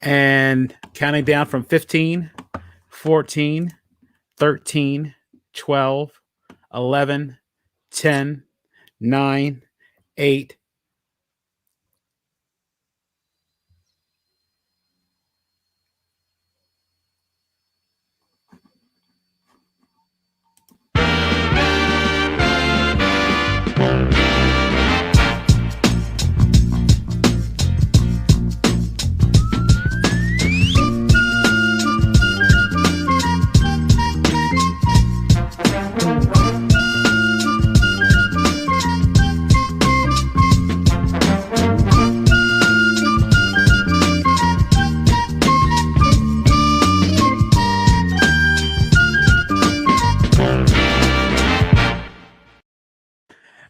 And counting down from 15, 14, 13, 12, 11, 10, 9, 8.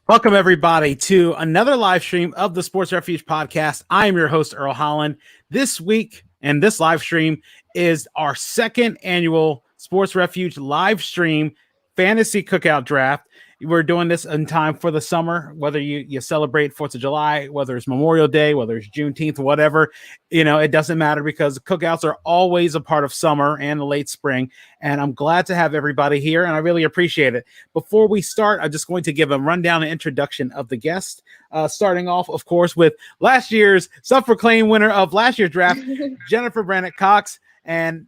Welcome, everybody, to another live stream of the Sports Refuge podcast. I am your host, Earl Holland. This week and this live stream is our second annual Sports Refuge live stream fantasy cookout draft. We're doing this in time for the summer, whether you celebrate 4th of July, whether it's Memorial Day, whether it's Juneteenth, whatever, it doesn't matter because cookouts are always a part of summer and the late spring. And I'm glad to have everybody here, and I really appreciate it. Before we start, I'm just going to give a rundown and introduction of the guest, starting off, of course, with last year's self-proclaimed winner of last year's draft, Jennifer Brannett Cox, and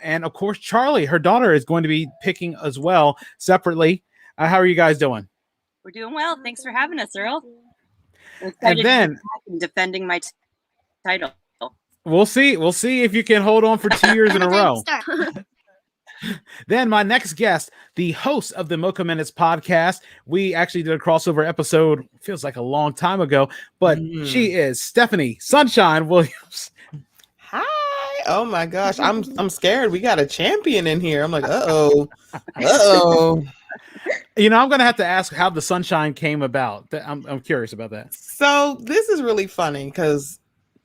of course, Charlie, her daughter, is going to be picking as well separately. How are you guys doing? We're doing well. Thanks for having us, Earl. And then defending my title. We'll see if you can hold on for 2 years in a row. Then my next guest, the host of the Mocha Minutes podcast. We actually did a crossover episode, feels like a long time ago, but she is Stephanie Sunshine Williams. Hi. Oh my gosh. I'm scared. We got a champion in here. I'm like, uh-oh. I'm going to have to ask how the sunshine came about. I'm curious about that. So this is really funny because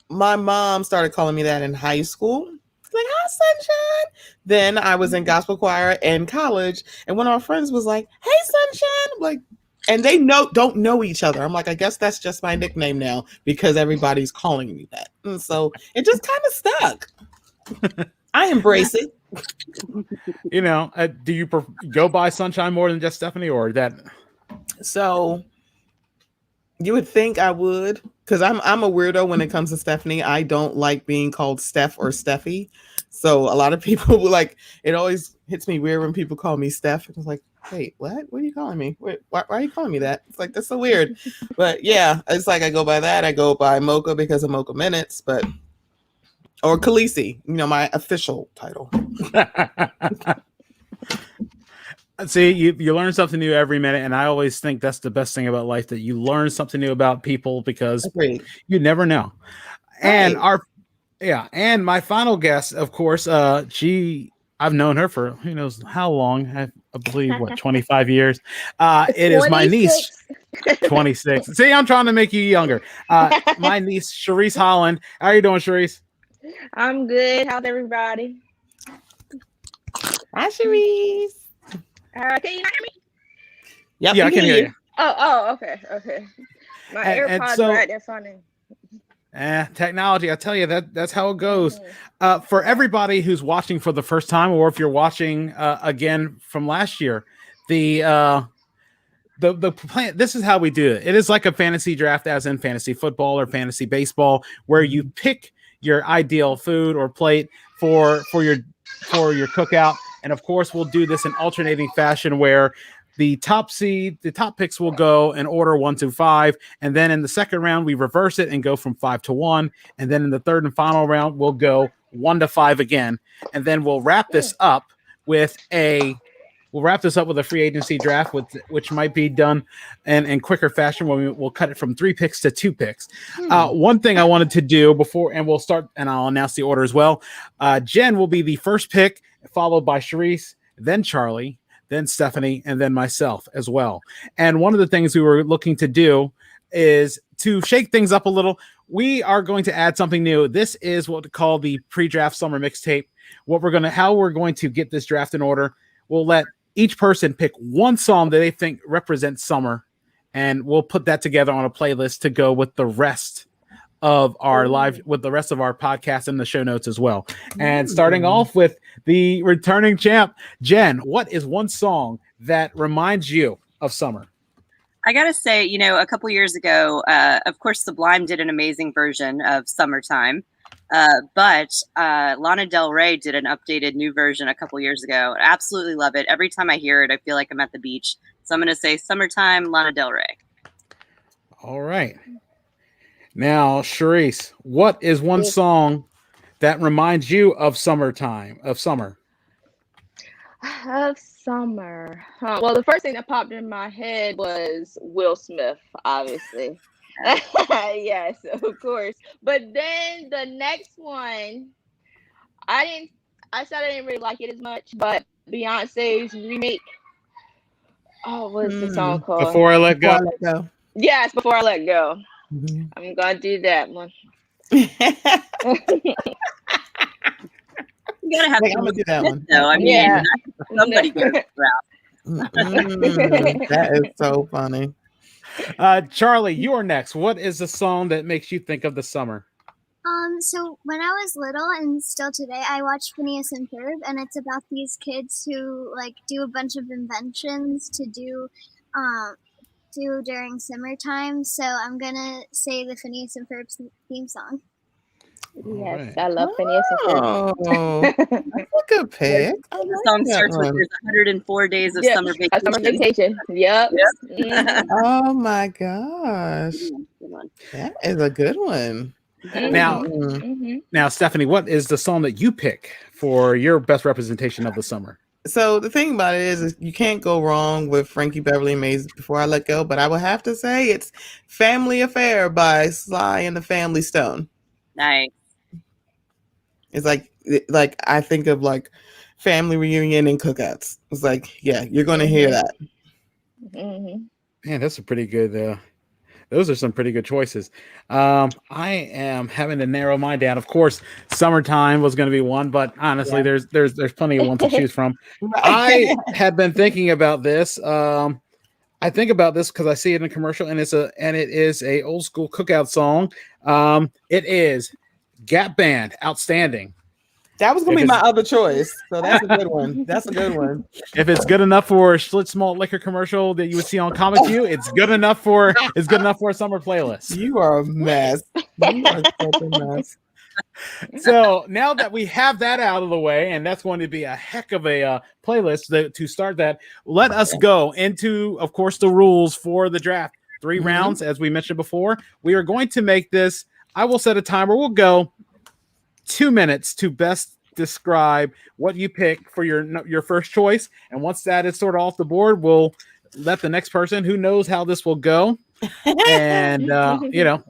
my mom started calling me that in high school. Like, hi, Sunshine. Then I was in gospel choir in college, and one of our friends was like, hey, Sunshine. I'm like, and they don't know each other. I'm like, I guess that's just my nickname now because everybody's calling me that. And so it just kind of stuck. I embrace it. Do you go by Sunshine more than just Stephanie, or that? So you would think I would, because I'm a weirdo when it comes to Stephanie. I don't like being called Steph or Steffi. So a lot of people will it always hits me weird when people call me Steph. I was like, wait, what? What are you calling me? Wait, why are you calling me that? It's like, that's so weird. But yeah, it's like I go by that. I go by Mocha because of Mocha Minutes, or Khaleesi, my official title. See, you learn something new every minute, and I always think that's the best thing about life, that you learn something new about people because you never know. And and my final guest, of course, I've known her for who knows how long. I believe 25 years. It is my niece. 26. See, I'm trying to make you younger. My niece, Cherise Holland. How are you doing, Cherise? I'm good. How's everybody? Hi, Cherise. Can you hear me? Yep, yeah, I can hear you. Oh, okay. My AirPods are right there funny. Technology, I tell you, that's how it goes. For everybody who's watching for the first time, or if you're watching again from last year, the plan, this is how we do it. It is like a fantasy draft, as in fantasy football or fantasy baseball, where you pick your ideal food or plate for your cookout. And of course, we'll do this in alternating fashion where the top picks will go in order 1 to 5. And then in the second round, we reverse it and go from 5 to 1. And then in the third and final round, we'll go 1 to 5 again. And then we'll wrap this up with a free agency draft, which might be done in quicker fashion when we'll cut it from 3 picks to 2 picks. One thing I wanted to do before, and we'll start, and I'll announce the order as well. Jen will be the first pick, followed by Cherise, then Charlie, then Stephanie, and then myself as well. And one of the things we were looking to do is to shake things up a little. We are going to add something new. This is what we call the pre-draft summer mixtape. How we're going to get this draft in order. We'll let each person pick one song that they think represents summer, and we'll put that together on a playlist to go with the rest of our live with the rest of our podcast in the show notes as well. And starting off with the returning champ, Jen, what is one song that reminds you of summer? I gotta say, a couple years ago, of course, Sublime did an amazing version of Summertime. But Lana Del Rey did an updated new version a couple years ago. I absolutely love it. Every time I hear it, I feel like I'm at the beach. So I'm going to say Summertime, Lana Del Rey. All right. Now, Charisse, what is one song that reminds you of summertime, of summer? Of summer. Well, the first thing that popped in my head was Will Smith, obviously. Yes, of course. But then the next one, I said I didn't really like it as much, but Beyonce's remake. Oh, what's the song called? Before I Let Go. Yes, Before I Let Go. Mm-hmm. I'm gonna do that one. You gotta have I'm gonna do that one. though. I mean, Yeah. somebody goes around. That is so funny. Charlie, you're next. What is the song that makes you think of the summer? So when I was little and still today, I watched Phineas and Ferb, and it's about these kids who like do a bunch of inventions to do during summertime. So I'm gonna say the Phineas and Ferb theme song. Yes, right. I love Phineas and Ferb. Oh, that's a good pick. I like The song that starts with one. "There's 104 days of Yeah, summer a vacation." summer vacation. Yep. Mhm. Oh my gosh, Good one. that is a good one. Now, Mhm. now, Stephanie, what is the song that you pick for your best representation of the summer? So the thing about it is you can't go wrong with Frankie Beverly and Maze Before I Let Go, but I would have to say it's Family Affair by Sly and the Family Stone. Nice. It's like I think of like family reunion and cookouts. It's like, yeah, you're going to hear that. Mhm. Man, that's a pretty good. Those are some pretty good choices. I am having to narrow mine down. Of course, Summertime was going to be one, but honestly, there's plenty of ones to choose from. I have been thinking about this. I think about this because I see it in a commercial, and it is a old school cookout song. It is Gap Band, Outstanding. That was going to be my other choice. So that's a good one. That's a good one. If it's good enough for a Schlitz malt liquor commercial that you would see on Comic View, it's good enough for a summer playlist. You are a mess. You are such a mess. So now that we have that out of the way, and that's going to be a heck of a playlist to start that, let us go into, of course, the rules for the draft. 3 rounds, as we mentioned before. We are going to make this, I will set a timer. We'll go 2 minutes to best describe what you pick for your first choice. And once that is sort of off the board, we'll let the next person who knows how this will go. And,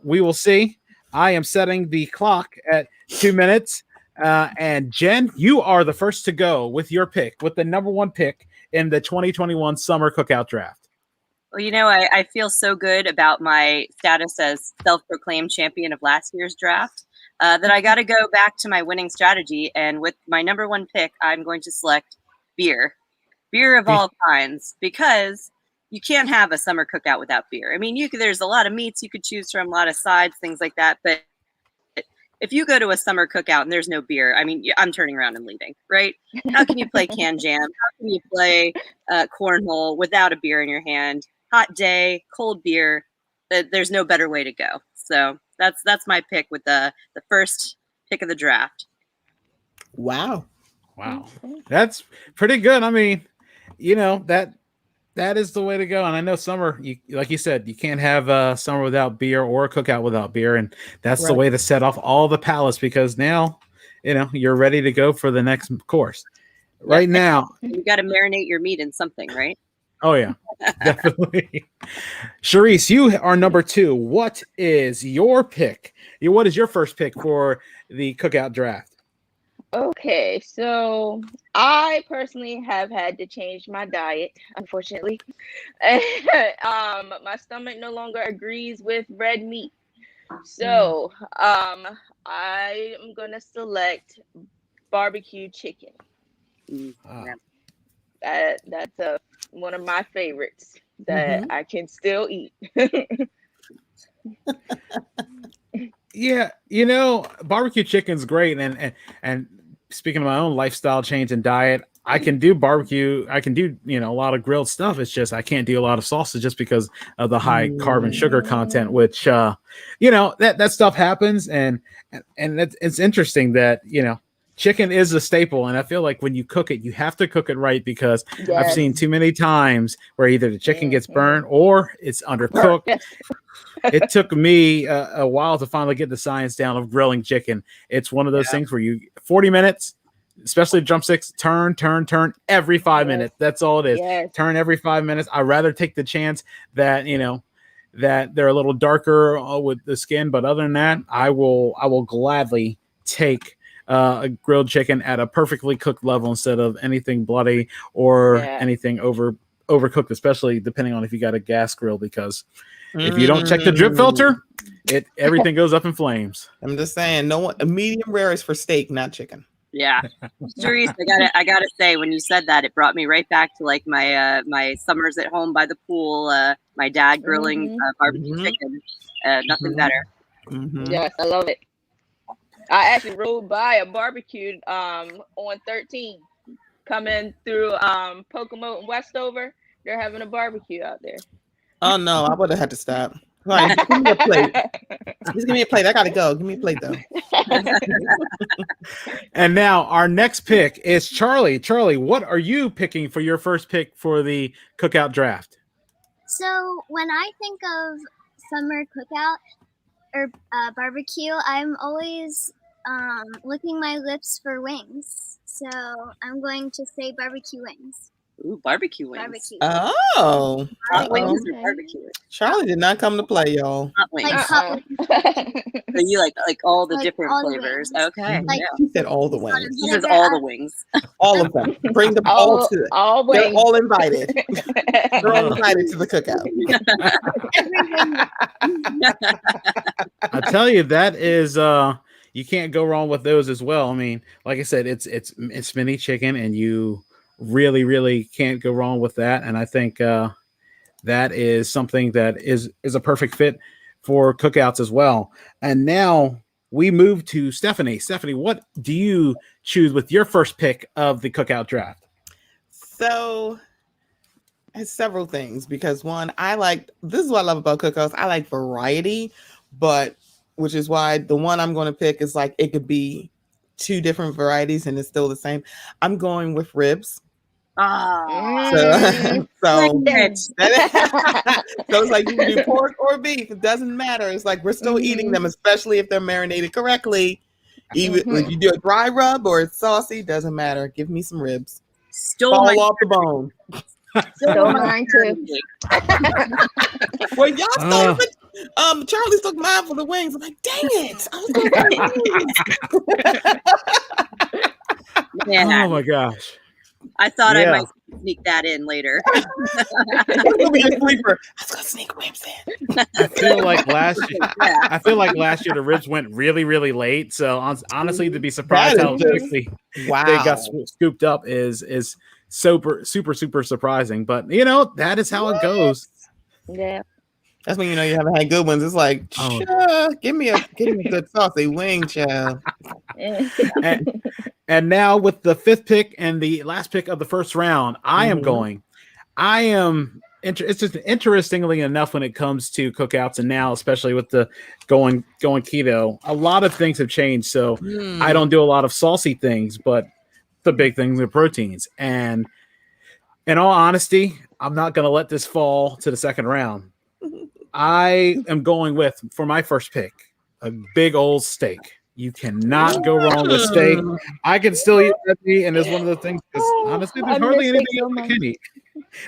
we will see. I am setting the clock at 2 minutes. And Jen, you are the first to go with your pick, with the number 1 pick in the 2021 Summer Cookout Draft. Well, I feel so good about my status as self-proclaimed champion of last year's draft that I got to go back to my winning strategy. And with my number 1 pick, I'm going to select beer of all kinds, because you can't have a summer cookout without beer. I mean, there's a lot of meats you could choose from, a lot of sides, things like that. But if you go to a summer cookout and there's no beer, I mean, I'm turning around and leaving, right? How can you play can jam? How can you play cornhole without a beer in your hand? Hot day, cold beer. There's no better way to go. So that's my pick with the first pick of the draft. Wow. That's pretty good. I mean, that is the way to go. And I know summer, like you said, you can't have summer without beer or a cookout without beer. And that's the way to set off all the palates, because now, you're ready to go for the next course. Right now. You got to marinate your meat in something, right? Oh, yeah, definitely. Charisse, you are number 2. What is your pick? What is your first pick for the cookout draft? Okay, so I personally have had to change my diet, unfortunately. My stomach no longer agrees with red meat. So I am going to select barbecue chicken. That's one of my favorites that I can still eat. Yeah, barbecue chicken's great, and speaking of my own lifestyle change and diet, I can do barbecue. I can do a lot of grilled stuff. It's just I can't do a lot of sauces just because of the high carbon sugar content. Which that stuff happens, and it's interesting that chicken is a staple, and I feel like when you cook it, you have to cook it right because I've Yes. seen too many times where either the chicken gets burned or it's undercooked. Yes. It took me a while to finally get the science down of grilling chicken. It's one of those things where 40 minutes, especially drumsticks, turn every 5 minutes. That's all it is. Yes. Turn every 5 minutes. I'd rather take the chance that, that they're a little darker with the skin. But other than that, I will gladly take a grilled chicken at a perfectly cooked level instead of anything bloody or anything overcooked, especially depending on if you got a gas grill, because if you don't check the drip filter, everything goes up in flames. I'm just saying, a medium rare is for steak, not chicken. Yeah, Therese, I gotta say, when you said that, it brought me right back to like my summers at home by the pool. My dad grilling barbecue chicken. Nothing better. Yes, I love it. I actually rode by a barbecue on 13 coming through Pocomoke and Westover. They're having a barbecue out there. Oh no, I would have had to stop. Right, give me a plate. Just give me a plate. I gotta go. Give me a plate though. And now our next pick is Charlie. Charlie, what are you picking for your first pick for the Cookout draft? So when I think of summer cookout or barbecue, I'm always licking my lips for wings. So I'm going to say barbecue wings. Ooh, barbecue wings. Barbecue. Oh, Hot wings or barbecue? Charlie did not come to play, y'all. Hot wings. Like hot wings. So you like all the Like different all the flavors. wings. Okay. Like- Yeah. He said all the wings. He says all the wings. All of them. Bring them all to it. all They're wings. all invited. They're all invited to the cookout. I tell you, that is you can't go wrong with those as well. I mean, like I said, it's mini chicken, and you really can't go wrong with that. And I think that is something that is a perfect fit for cookouts as well. And now we move to Stephanie. Stephanie, what do you choose with your first pick of the cookout draft? So it's several things, because one, this is what I love about cookouts. I like variety, but which is why the one I'm going to pick is like, it could be two different varieties and it's still the same. I'm going with ribs. So it's like you can do pork or beef. It doesn't matter. It's like we're still eating them, especially if they're marinated correctly. Even if you do a dry rub or it's saucy, doesn't matter. Give me some ribs. Fall off the bone. Stole mine too. Well, y'all stole it. Charlie took mine for the wings. I'm like, dang it! I was going Yeah. Oh my gosh. I thought I might sneak that in later. gonna be a sleeper. I was gonna sneak ribs in. I feel like last year the ribs went really late. So honestly, to be surprised how quickly they got scooped up is super surprising. But that is how it goes. Yeah. That's when you haven't had good ones. It's like, give me a good saucy wing, child. And now with the fifth pick and the last pick of the first round, it's just interestingly enough when it comes to cookouts, and now especially with the going keto, a lot of things have changed. So I don't do a lot of saucy things, but the big things are proteins. And in all honesty, I'm not going to let this fall to the second round. I am going with, for my first pick, a big old steak. You cannot go wrong with steak. I can still eat that meat, and it's one of the things, because honestly, there's hardly anything else I can eat.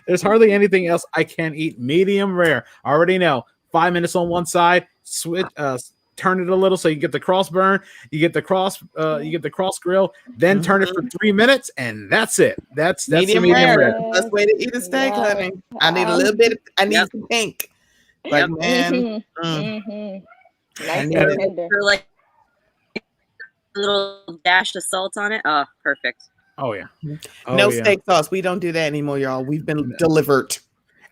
There's hardly anything else I can eat. Medium rare. I already know. 5 minutes on one side, switch, turn it a little so you get the cross burn, you get the cross grill, then turn it for 3 minutes, and that's it. That's medium rare. Best way to eat a steak, honey. I need a little bit. I need some pink. Like man, Nice for like a little dash of salt on it. Oh, perfect. Oh yeah. No steak sauce. We don't do that anymore, y'all. We've been delivered.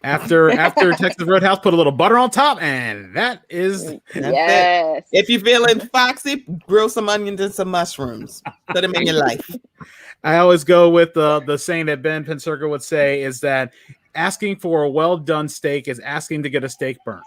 After Texas Roadhouse, put a little butter on top, and that is That's Yes. it. If you're feeling foxy, grill some onions and some mushrooms. Put them in your life. I always go with the saying that Ben Penserka would say is that asking for a well done steak is asking to get a steak burnt.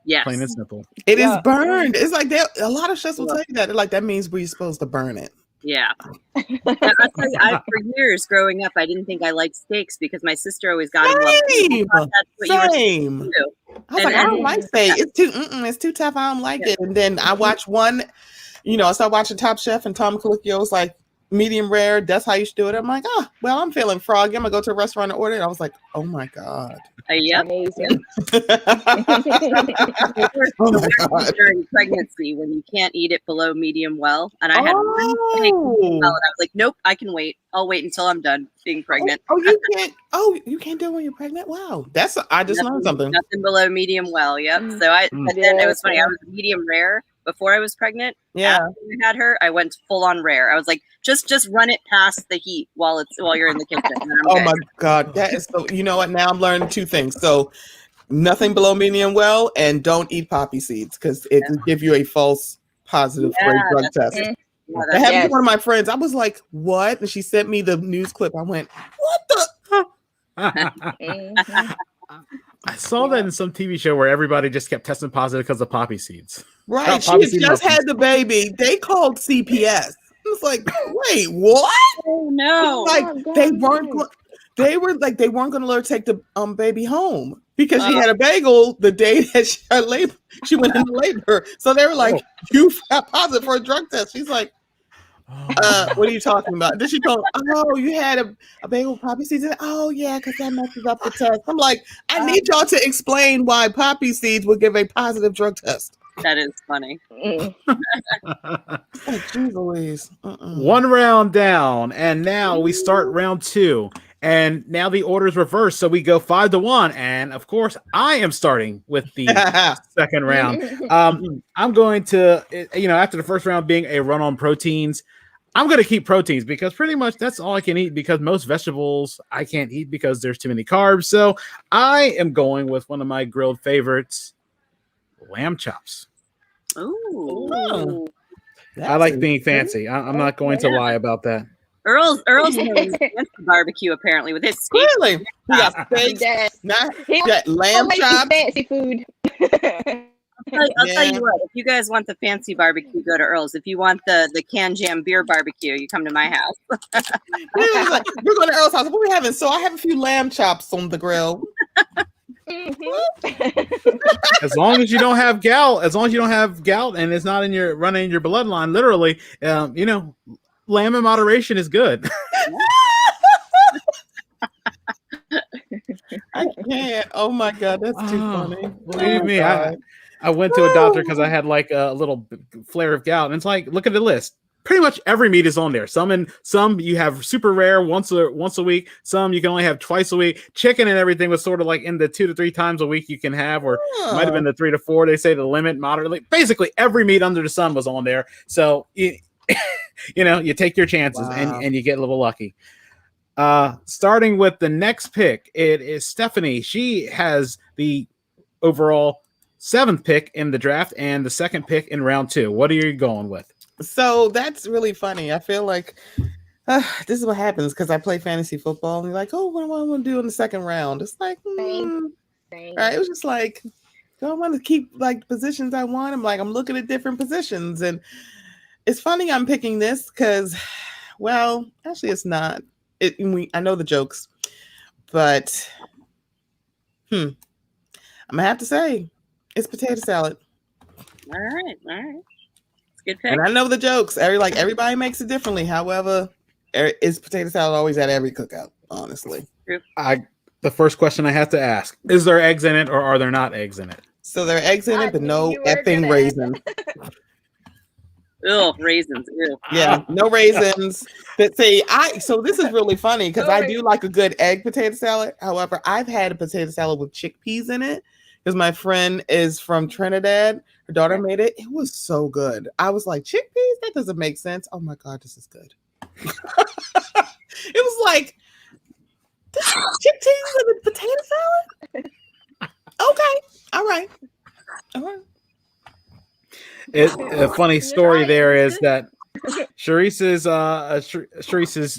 Yes. Plain and simple. It is Yeah. burned. It's like that. A lot of chefs will tell you that. They're like, that means we're supposed to burn it. Yeah. I'll tell you, for years growing up, I didn't think I liked steaks because my sister always got them. Same. That's what you were supposed Same. to do. I was like, I don't like steak. It's too tough. I don't like it. And then I watched one, I started watching Top Chef, and Tom Colicchio was like, medium rare, that's how you should do it. I'm like, well, I'm feeling froggy. I'm gonna go to a restaurant and order it. I was like, oh my God. Yep. Amazing. Oh my God. During pregnancy, when you can't eat it below medium well, and I had one steak well, and I was like, nope, I can wait. I'll wait until I'm done being pregnant. You can't. You can't do it when you're pregnant. Wow, I just learned something. Nothing below medium well. Yep. So but then it was funny. I was medium rare before I was pregnant. Yeah. After I had her, I went full on rare. I was like, just run it past the heat while you're in the kitchen. And I'm good. My God, that is so. You know what? Now I'm learning two things. So, nothing below medium well, and don't eat poppy seeds because it will give you a false positive for a drug test. Yeah, That happened to one of my friends. I was like, "What?" And she sent me the news clip. I went, "What the?" I saw that in some TV show where everybody just kept testing positive because of poppy seeds. Right. She had just had the baby. They called CPS. I was like, wait, what? Oh no. They weren't going to let her take the baby home because she had a bagel the day that she went into labor. So they were like, you got positive for a drug test. She's like, what are you talking about? Then she told, you had a bagel with poppy seeds in it? Oh yeah, because that messes up the test. I'm like, I need y'all to explain why poppy seeds would give a positive drug test. That is funny. Geez Louise. One round down, and now we start round 2. And now the order is reversed, so we go 5-1. And of course, I am starting with the second round. I'm going to, after the first round being a run on proteins, I'm going to keep proteins because pretty much that's all I can eat because most vegetables I can't eat because there's too many carbs. So I am going with one of my grilled favorites, lamb chops. Ooh. I like being fancy. I'm not going to lie about that. Earl's fancy barbecue apparently with his steak. Really? We got steaks, got lamb chops. Fancy food. I'll tell you what, if you guys want the fancy barbecue, go to Earl's. If you want the Can Jam beer barbecue, you come to my house. We're going to Earl's house. What are we having? So I have a few lamb chops on the grill. As long as you don't have gout, and it's not running in your bloodline, literally, lamb in moderation is good. I can't. Oh my God, that's too funny. Believe me, I went to a doctor because I had like a little flare of gout, and it's like, look at the list. Pretty much every meat is on there. Some you have super rare once a week. Some you can only have twice a week. Chicken and everything was sort of like in the 2 to 3 times a week you can have, or might have been the 3 to 4. They say the limit moderately. Basically, every meat under the sun was on there. So you take your chances and you get a little lucky. Starting with the next pick, it is Stephanie. She has the overall 7th pick in the draft and the 2nd pick in round 2. What are you going with? So that's really funny. I feel like this is what happens because I play fantasy football and you're like, what do I want to do in the 2nd round? It's like, right? It was just like, do I want to keep like positions I want? I'm looking at different positions, and it's funny I'm picking this because, well, actually it's not. I know the jokes, but I'm gonna have to say it's potato salad. All right. It's a good pick. And I know the jokes. Everybody makes it differently. However, is potato salad always at every cookout? Honestly, the first question I have to ask: is there eggs in it, or are there not eggs in it? So there are eggs in it, but no effing raisins. Ew, raisins. Ew. Yeah, no raisins. So this is really funny because I do like a good egg potato salad. However, I've had a potato salad with chickpeas in it because my friend is from Trinidad. Her daughter made it. It was so good. I was like, chickpeas? That doesn't make sense. Oh my God, this is good. It was like Chickpeas with a potato salad? Okay. All right. A funny story there is that Sharice's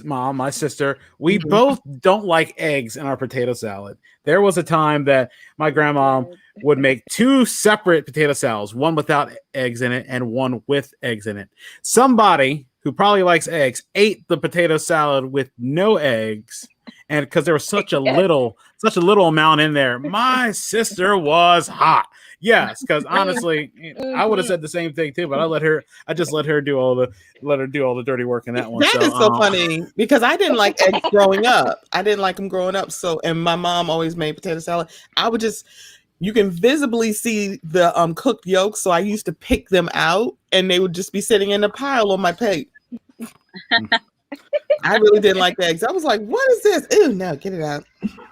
mom, my sister, we both don't like eggs in our potato salad. There was a time that my grandma would make 2 separate potato salads, one without eggs in it and one with eggs in it. Somebody who probably likes eggs ate the potato salad with no eggs, and because there was such a little amount in there, my sister was hot. Yes, because honestly, I would have said the same thing too, but I just let her do all the dirty work in that one. That is so funny because I didn't like eggs growing up. I didn't like them growing up. So, and my mom always made potato salad. You can visibly see the cooked yolks. So I used to pick them out and they would just be sitting in a pile on my plate. I really didn't like the eggs. I was like, what is this? Ew, no, get it out.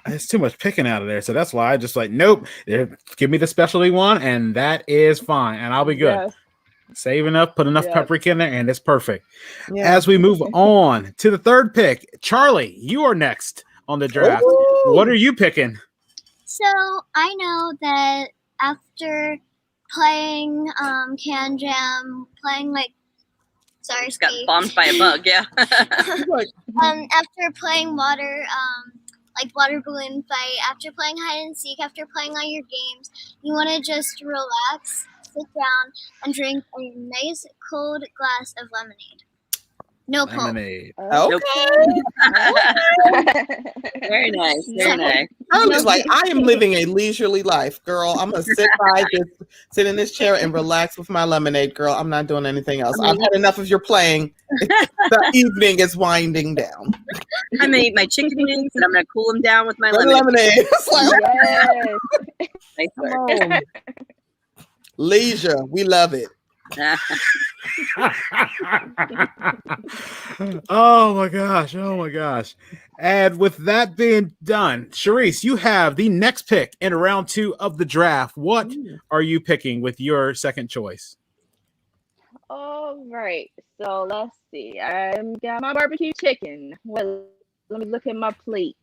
It's too much picking out of there. So that's why I just like, nope, give me the specialty one and that is fine. And I'll be good. Yes. Save enough, put enough paprika in there and it's perfect. Yeah. As we move on to the third pick, Charlie, you are next on the draft. Ooh. What are you picking? So I know that after playing Can Jam, playing like just got bombed by a bug, yeah. After playing water balloon fight, after playing hide and seek, after playing all your games, you want to just relax, sit down, and drink a nice cold glass of lemonade. No lemonade. Okay. Very nice. Very nice. I'm just like, I am living a leisurely life, girl. I'm gonna sit in this chair and relax with my lemonade, girl. I'm not doing anything else. I've had enough of your playing. The evening is winding down. I'm gonna eat my chicken wings and I'm gonna cool them down with my lemonade. It's like, nice work. Leisure, we love it. Oh my gosh. And with that being done, Sharice, you have the next pick in round 2 of the draft. What are you picking with your second choice? All right, so let's see. I've got my barbecue chicken. Well, let me look at my plate.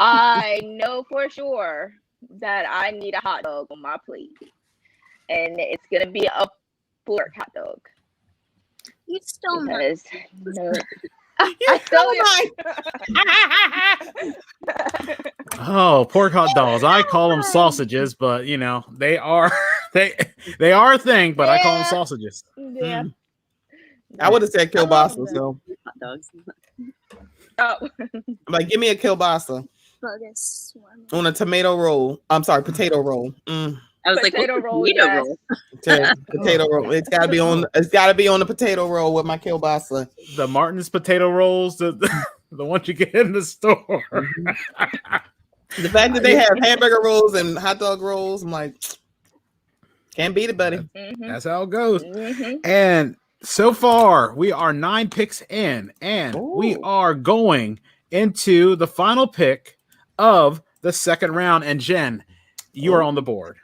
I know for sure that I need a hot dog on my plate. And it's gonna be a pork hot dog. You stole mine. No, I stole mine. Oh, pork hot dogs. I call them sausages, but you know they are they are a thing. But I call them sausages. Yeah. I would have said kielbasa. So hot dogs. Oh. Like, give me a kielbasa on a tomato roll. I'm sorry, potato roll. I was potato like, roll. Potato roll. It's gotta be on the potato roll with my kielbasa. The Martin's potato rolls, the ones you get in the store. The fact that they have hamburger rolls and hot dog rolls, I'm like, can't beat it, buddy. That's how it goes. And so far, we are 9 picks in, and we are going into the final pick of the second round. And Jen, you are on the board.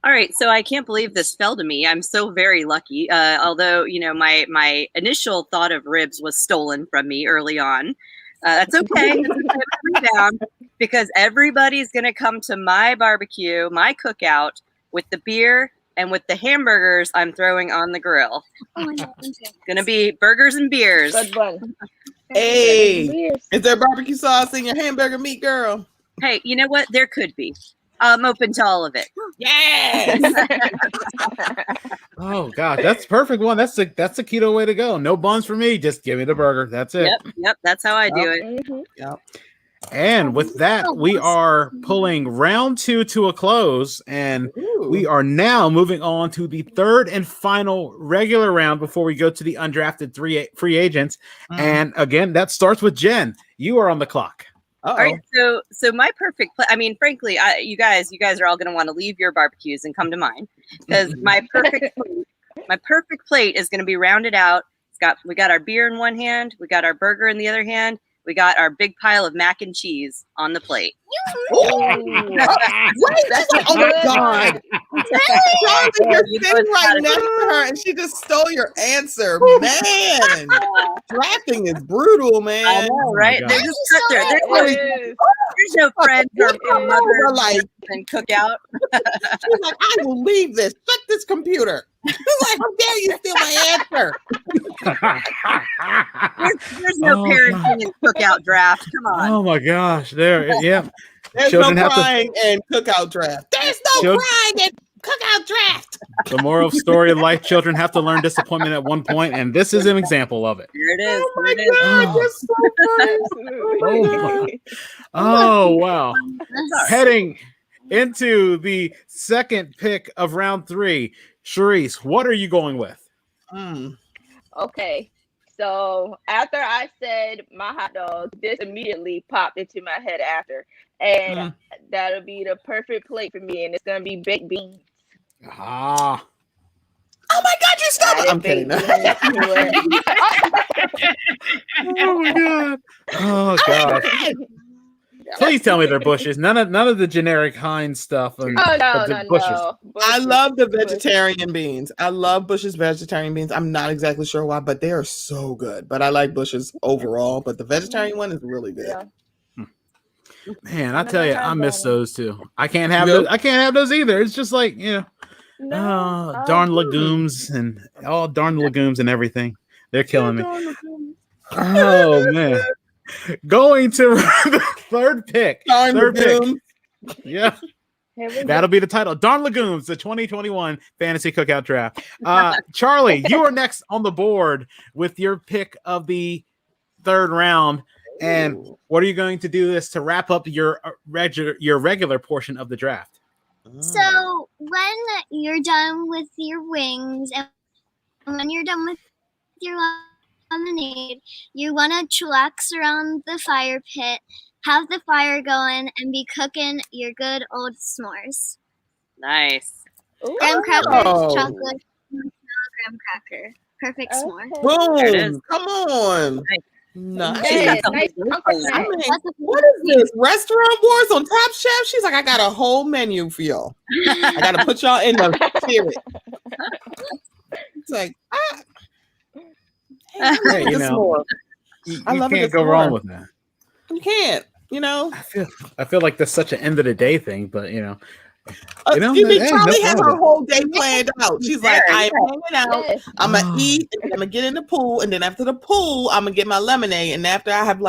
All right, so I can't believe this fell to me. I'm so very lucky. Although, you know, my initial thought of ribs was stolen from me early on. That's okay. Down, because everybody's going to come to my barbecue, my cookout, with the beer and with the hamburgers I'm throwing on the grill. Going to be burgers and beers. Good one. Hey, is there barbecue sauce in your hamburger meat, girl? Hey, you know what? There could be. I'm open to all of it. Yes. Oh God, that's a perfect one. That's the keto way to go. No buns for me. Just give me the burger. That's it. Yep. That's how I do it. Yep. And with that, we are pulling round 2 to a close, and we are now moving on to the third and final regular round before we go to the undrafted free agents. And again, that starts with Jen. You are on the clock. All right, so my perfect play. I mean, frankly, you guys are all going to want to leave your barbecues and come to mine, because my perfect plate is going to be rounded out. We got our beer in one hand, we got our burger in the other hand, we got our big pile of mac and cheese on the plate. Wait, she's like, oh my God. Charlie, you're sitting right next to her and she just stole your answer. Man, drafting is brutal, man. I know, right? God. They're just cut there. There's no friends or mother like and Cookout. She's like, I will leave this. Shut this computer. She's like, how dare you steal my answer? There's no parenting and Cookout draft. Come on. Oh my gosh. Yeah. There's Children no have to- crying and Cookout draft. There's no crying and Cookout draft. The moral story of life: children have to learn disappointment at one point, and this is an example of it. Here it is. Oh my Here it is. God, you're so funny. Oh, my. Oh wow. Heading into the second pick of round 3, Charisse, what are you going with? Okay. So after I said my hot dog, this immediately popped into my head after. And that'll be the perfect plate for me. And it's going to be baked beans. Ah. Oh my God, you stop it. I'm kidding. Oh my God. Oh gosh. Please tell me they're bushes. None of the generic Heinz stuff. And the bushes. No. I love the vegetarian beans. I love Bush's vegetarian beans. I'm not exactly sure why, but they are so good. But I like Bush's overall. But the vegetarian one is really good. Yeah. Man, I tell you, I miss those too. I can't have those. I can't have those either. It's just like, darn legumes and darn legumes and everything. They're killing me. Oh man. Going to the third pick. Third pick. Yeah. That'll be the title. Darn Legumes, the 2021 Fantasy Cookout Draft. Charlie, you are next on the board with your pick of the third round. And what are you going to do this to wrap up your regular portion of the draft? So when you're done with your wings and when you're done with your lemonade, you want to chillax around the fire pit, have the fire going, and be cooking your good old s'mores. Nice. Graham crackers, chocolate, graham cracker. Perfect s'more. Boom! Come on. Nice. Nice. What is this? Restaurant Wars on Top Chef? She's like, I got a whole menu for y'all. I got to put y'all in the spirit. It's like, hey, you know, you can't go wrong with that. You can't, I feel like that's such an end of the day thing, but Charlie has her whole day planned out. She's like, I'm hanging out, I'm gonna eat, and then I'm gonna get in the pool, and then after the pool, I'm gonna get my lemonade, and after I have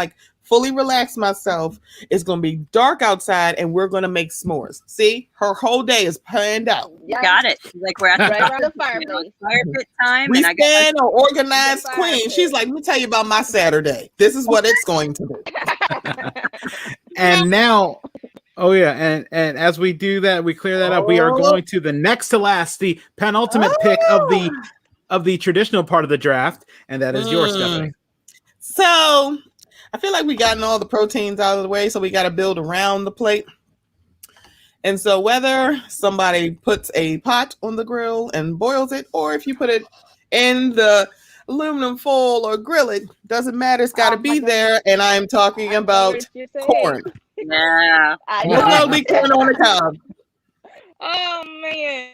fully relaxed myself, it's gonna be dark outside, and we're gonna make s'mores. See, her whole day is planned out. Got it. Like we're at the right around the fireplace. Fire pit time. We and stand an organized queen. She's like, let me tell you about my Saturday. This is what it's going to be. And now, and as we do that, we clear that up. We are going to the next to last, the penultimate pick of the traditional part of the draft, and that is yours, Stephanie. So I feel like we gotten all the proteins out of the way, so we got to build around the plate. And so whether somebody puts a pot on the grill and boils it, or if you put it in the aluminum foil or grill it, doesn't matter. It's got to be there. And I'm talking about corn. Yeah. Be corn on the cob. Oh man.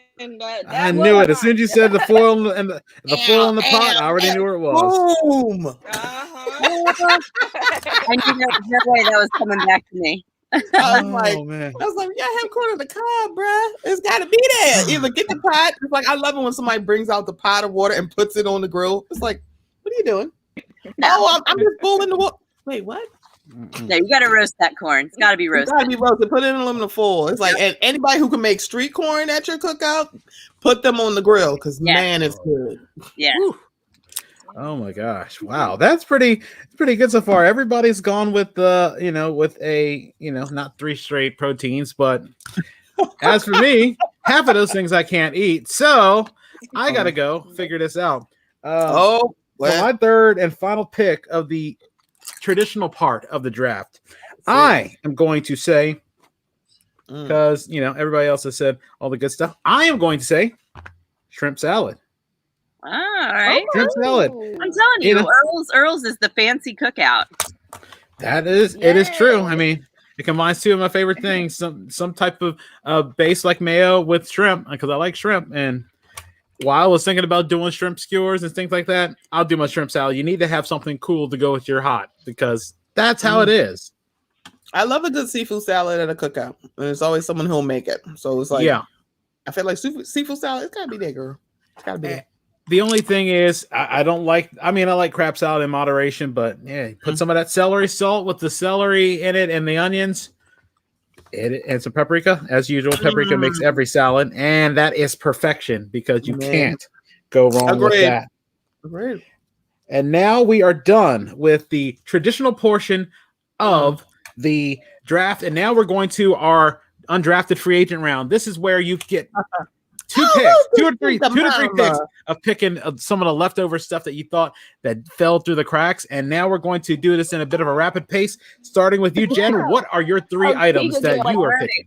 I knew it. As soon as you said the foil and the foil in the pot, I already knew where it was. Boom. I knew no way that was coming back to me. I was like, yeah, have corn on the cob, bruh. It's got to be there. Either get the pot. It's like, I love it when somebody brings out the pot of water and puts it on the grill. It's like, what are you doing? No. I'm just boiling the water. Wait, what? No, you got to roast that corn. It's got to be roasted. It's got to be roasted. Put it in aluminum foil. It's like, and anybody who can make street corn at your cookout, put them on the grill because man, it's good. Yeah. Whew. Oh my gosh! Wow, that's pretty good so far. Everybody's gone with not 3 straight proteins, but as for me, half of those things I can't eat, so I gotta go figure this out. For my third and final pick of the traditional part of the draft, I am going to say, because everybody else has said all the good stuff, I am going to say shrimp salad. All right. Shrimp salad. I'm telling you, Earl's is the fancy cookout. That is, it is true. I mean, It combines two of my favorite things: some type of base like mayo with shrimp, because I like shrimp. And while I was thinking about doing shrimp skewers and things like that, I'll do my shrimp salad. You need to have something cool to go with your hot, because that's how it is. I love a good seafood salad at a cookout. And there's always someone who'll make it. So it's like, Yeah. I feel like seafood salad, it's gotta be there, girl. It's gotta be there. The only thing is, I don't like. I mean, I like crab salad in moderation, but yeah, put some of that celery salt with the celery in it and the onions. And some paprika, as usual. Paprika makes every salad, and that is perfection, because you can't go wrong with that. Agreed. And now we are done with the traditional portion of the draft, and now we're going to our undrafted free agent round. This is where you get two to three picks of picking some of the leftover stuff that you thought that fell through the cracks. And now we're going to do this in a bit of a rapid pace, starting with you, Jen. What are your three items that you are picking?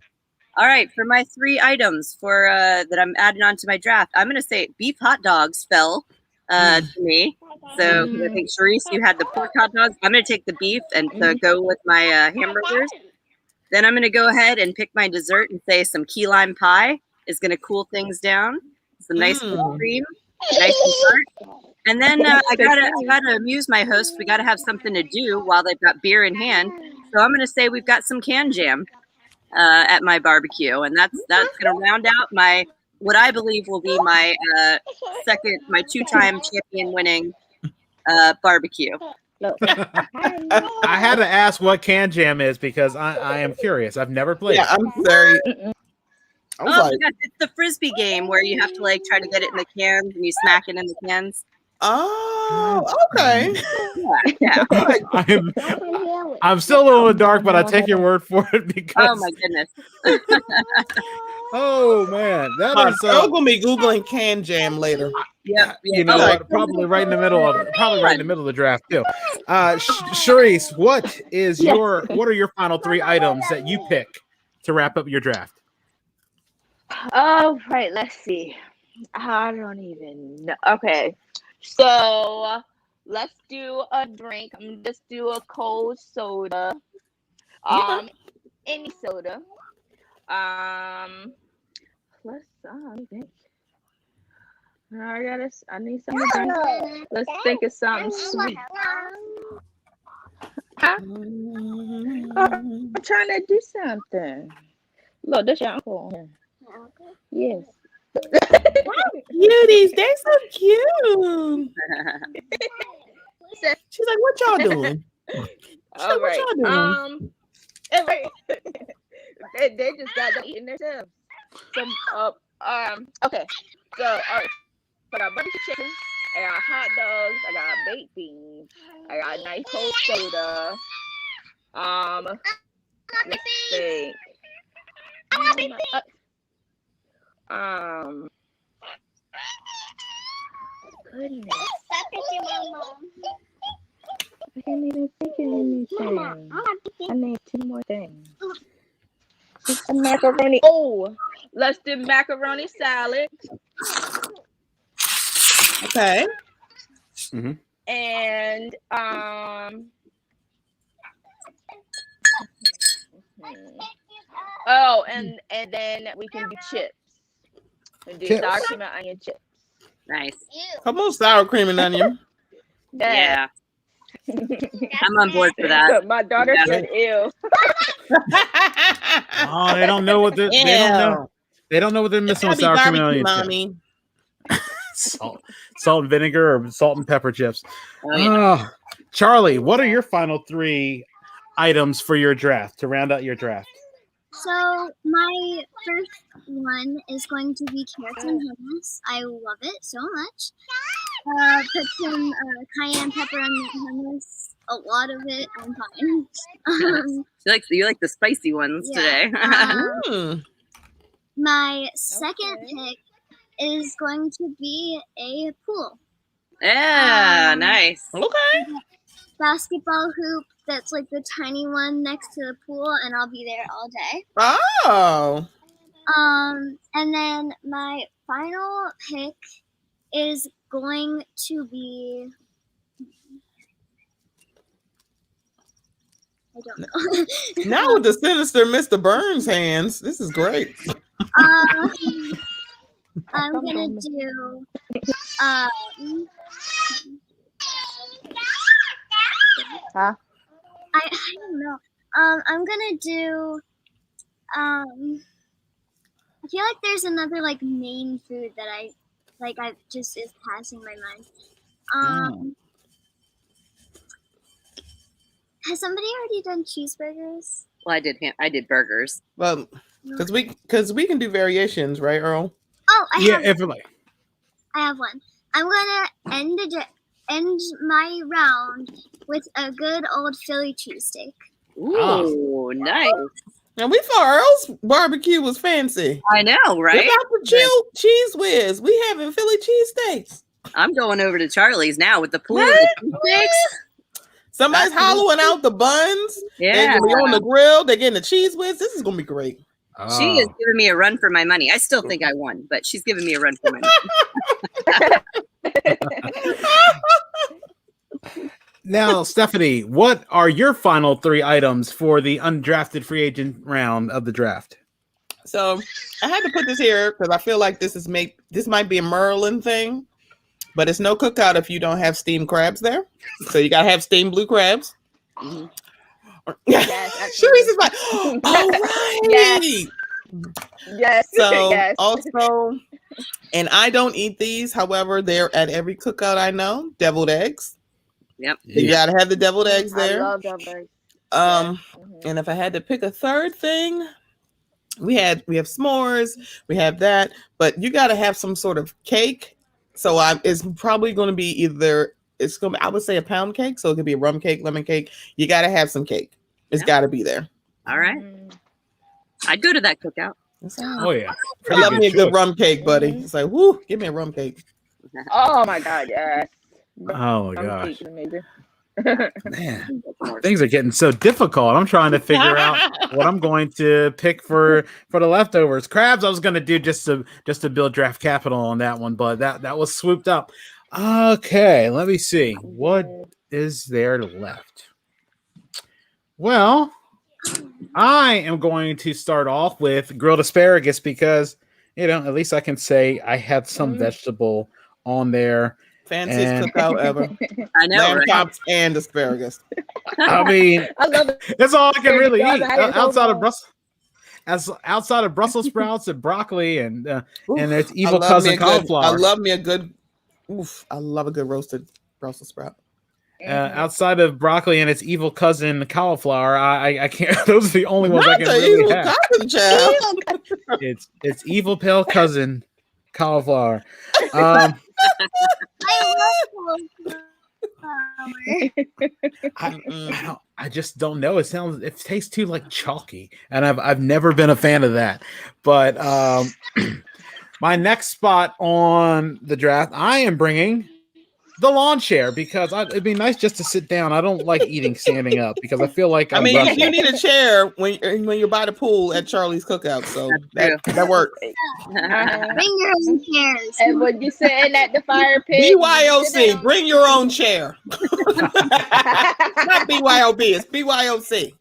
All right, for my 3 items for that I'm adding on to my draft, I'm going to say beef hot dogs fell to me. So I think, Sharice, you had the pork hot dogs. I'm going to take the beef and go with my hamburgers. Then I'm going to go ahead and pick my dessert and say some key lime pie is going to cool things down. Some nice cream, nice dessert. And then I gotta amuse my host. We gotta have something to do while they've got beer in hand. So I'm going to say we've got some canned jam at my barbecue, and that's going to round out my what I believe will be my my 2-time champion winning barbecue. I had to ask what can jam is, because I am curious. I've never played. Yeah, I'm very. Yes, it's the frisbee game where you have to like try to get it in the cans and you smack it in the cans. Oh, okay. Yeah. I'm still a little in the dark, but I take your word for it, because. Oh my goodness. Oh man, that is. I'm gonna be googling can jam later. Yeah, you know, probably right in the middle of the draft too. Sharice, what are your final 3 items that you pick to wrap up your draft? Oh, right. Let's see. I don't even know. Okay, so let's do a drink. I'm gonna just do a cold soda. Any soda. Let's think. I need something to drink. Let's think of something sweet. I'm trying to do something. Look, that's your uncle. Yes. Cuties, they're so cute. She's like, what y'all doing? All right. What y'all doing? They just got done eating themselves. Okay. So, all right. I got barbecue chicken. I got hot dogs. I got baked beans. I got a nice cold soda. Let's think. Goodness. I can't even think of anything. I need 2 more things. Some macaroni. Oh, let's do macaroni salad. Okay. Mm-hmm. And oh, and then we can do chips. And do sour cream and onion chips. Nice. Come on, sour cream and onion. Yeah. I'm on board for that. My daughter said ew. Oh, they don't know what they don't know. They don't know what they're missing with sour cream and onion. Mommy. Salt and vinegar, or salt and pepper chips. Oh, yeah. Charlie, what are your final 3 items for your draft to round out your draft? So my first one is going to be carrots and hummus. I love it so much. Put some cayenne pepper on the hummus. A lot of it. I'm fine. You like the spicy ones today. My second pick is going to be a pool. Yeah, nice. Okay. Basketball hoop that's like the tiny one next to the pool, and I'll be there all day. Oh. And then my final pick is going to be I don't know. Now with the sinister Mr. Burns hands, this is great. I'm gonna do Huh? I don't know. I'm gonna do I feel like there's another like main food that I just is passing my mind. Has somebody already done cheeseburgers? Well, I did burgers. Well, because we can do variations, right, Earl? Oh, I have one. I'm gonna end my round with a good old Philly cheesesteak. Ooh, nice. And we thought Earl's barbecue was fancy. I know, right? What about the chill cheese whiz? We having Philly cheesesteaks. I'm going over to Charlie's now with the pool. Right? Steaks. Somebody's hollowing out the buns. Yeah. They're gonna be on the grill. They're getting the cheese whiz. This is gonna be great. She is giving me a run for my money. I still think I won, but she's giving me a run for my money. Now, Stephanie, what are your final 3 items for the undrafted free agent round of the draft? So I had to put this here because I feel like this might be a Maryland thing, but it's no cookout if you don't have steamed crabs there. So you gotta have steamed blue crabs. Mhm. Yes, Sharice is like, all right. Yes. Yes. So yes. also, and I don't eat these. However, they're at every cookout I know. Deviled eggs. Yep. You gotta have the deviled eggs I there. love deviled. And if I had to pick a third thing, we have s'mores. We have that, but you gotta have some sort of cake. So it's probably going to be I would say a pound cake. So it could be a rum cake, lemon cake. You got to have some cake. It's got to be there. All right. I'd go to that cookout. Oh, yeah. I love me a good rum cake, buddy. It's like, whoo, give me a rum cake. Oh my God, yes. Oh, my gosh. Amazing. Man, things are getting so difficult. I'm trying to figure out what I'm going to pick for the leftovers. Crabs, I was going to do just to build draft capital on that one, but that was swooped up. Okay, let me see. What is there left? Well, I am going to start off with grilled asparagus because, at least I can say I had some vegetable on there. Fanciest cookout ever. I know, Lamb right? chops and asparagus. I mean, I love it. that's all I can really eat outside outside of Brussels sprouts and broccoli and its evil cousin cauliflower. I love me a good. I love a good roasted Brussels sprout. Outside of broccoli and its evil cousin cauliflower, I can't. Those are the only ones I Not can the really evil have. cousin, child. It's evil pale cousin cauliflower. I just don't know. It tastes too like chalky, and I've never been a fan of that. But my next spot on the draft, I am bringing the lawn chair because it'd be nice just to sit down. I don't like eating standing up because I feel like I'm rushing. You need a chair when you're by the pool at Charlie's Cookout, so that works. Bring your own chairs. And when you're sitting at the fire pit, BYOC, bring your own chair. Not BYOB, it's BYOC.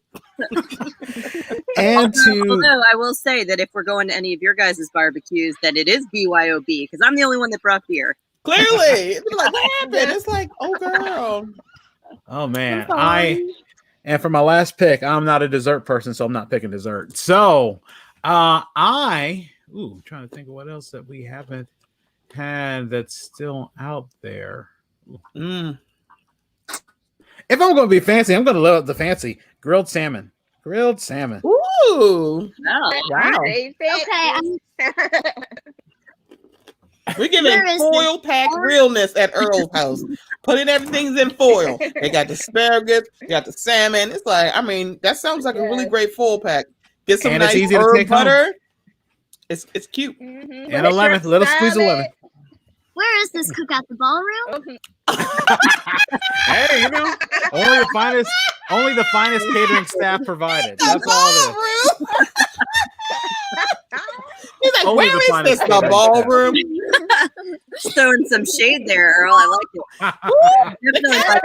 And although I will say that if we're going to any of your guys' barbecues, that it is BYOB because I'm the only one that brought beer. Clearly, it's like, what happened? It's like, oh girl. Oh man, and for my last pick, I'm not a dessert person, so I'm not picking dessert. So, trying to think of what else that we haven't had that's still out there. If I'm going to be fancy, I'm going to love the fancy grilled salmon. Grilled salmon. Ooh. Oh, Wow. Okay, We're giving foil pack realness at Earl's house. Putting everything's in foil. They got the asparagus, they got the salmon. It's like, that sounds like a really great foil pack. Get some nice herb butter. It's cute. Mm-hmm. And a lemon, little squeeze of lemon. where is this cookout? The ballroom? Hey, only the finest catering staff provided. That's all it is. He's like, Only where the is finest this? The catering ballroom? Throwing some shade there, Earl. I like it. Definitely like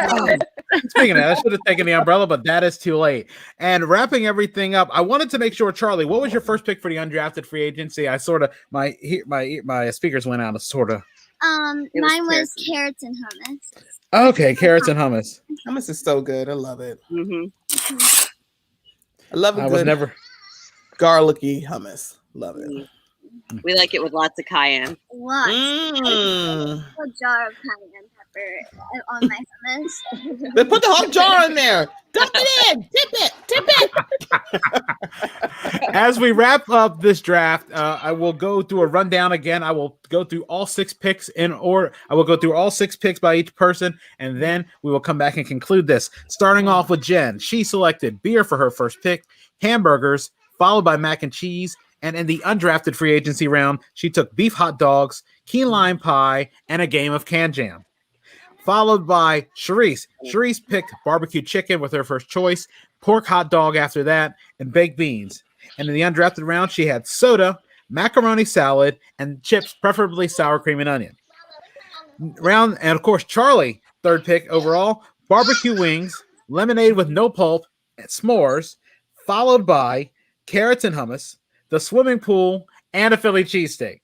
Speaking of that, I should have taken the umbrella, but that is too late. And wrapping everything up, I wanted to make sure, Charlie, what was your first pick for the undrafted free agency? I sort of my speakers went out of sort of. Mine was carrots and hummus. Okay, carrots and hummus. Hummus is so good. I love it. Mm-hmm. I love a good garlicky hummus. Love it. We like it with lots of cayenne. Lots. Mm. A jar of cayenne pepper on my hummus. They put the whole jar in there. Dump it in. Tip it. As we wrap up this draft, I will go through a rundown again. I will go through all 6 picks in order. I will go through all 6 picks by each person, and then we will come back and conclude this. Starting off with Jen. She selected beer for her first pick, hamburgers, followed by mac and cheese. And in the undrafted free agency round, she took beef hot dogs, key lime pie, and a game of can jam. Followed by Charisse. Charisse picked barbecue chicken with her first choice, pork hot dog after that, and baked beans. And in the undrafted round, she had soda, macaroni salad, and chips, preferably sour cream and onion. And of course, Charlie, third pick overall, barbecue wings, lemonade with no pulp, and s'mores, followed by carrots and hummus, the swimming pool, and a Philly cheesesteak.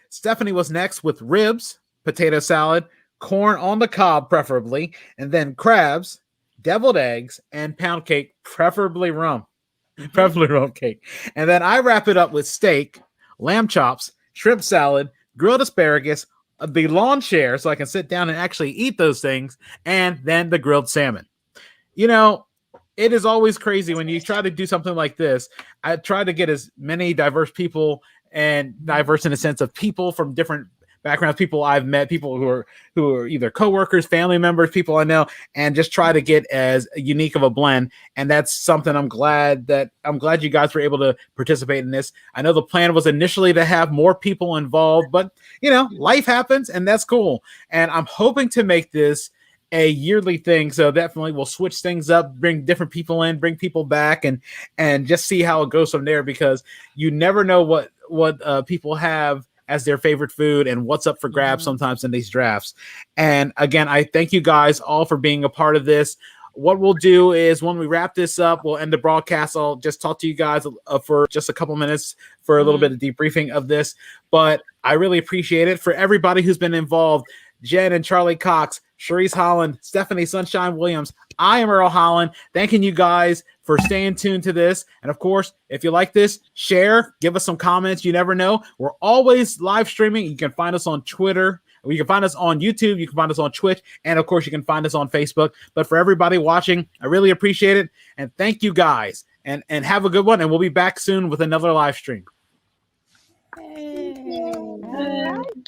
Stephanie was next with ribs, potato salad, corn on the cob preferably, and then crabs, deviled eggs, and pound cake, preferably rum. Preferably rum cake. And then I wrap it up with steak, lamb chops, shrimp salad, grilled asparagus, the lawn chair so I can sit down and actually eat those things, and then the grilled salmon. You know, it is always crazy when you try to do something like this. I try to get as many diverse people, and diverse in the sense of people from different backgrounds, people I've met, people who are either coworkers, family members, people I know, and just try to get as unique of a blend. And that's something I'm glad you guys were able to participate in this. I know the plan was initially to have more people involved, but life happens, and that's cool. And I'm hoping to make this a yearly thing, so definitely we'll switch things up, bring different people in, bring people back, and just see how it goes from there, because you never know what people have as their favorite food and what's up for grabs sometimes in these drafts. And again, I thank you guys all for being a part of this. What we'll do is when we wrap this up, we'll end the broadcast. I'll just talk to you guys for just a couple minutes for a little bit of debriefing of this, but I really appreciate it. For everybody who's been involved, Jen and Charlie Cox, Charisse Holland, Stephanie Sunshine Williams, I am Earl Holland. Thanking you guys for staying tuned to this. And of course, if you like this, share, give us some comments. You never know. We're always live streaming. You can find us on Twitter. You can find us on YouTube. You can find us on Twitch. And of course, you can find us on Facebook. But for everybody watching, I really appreciate it. And thank you guys. And have a good one. And we'll be back soon with another live stream. Thank you.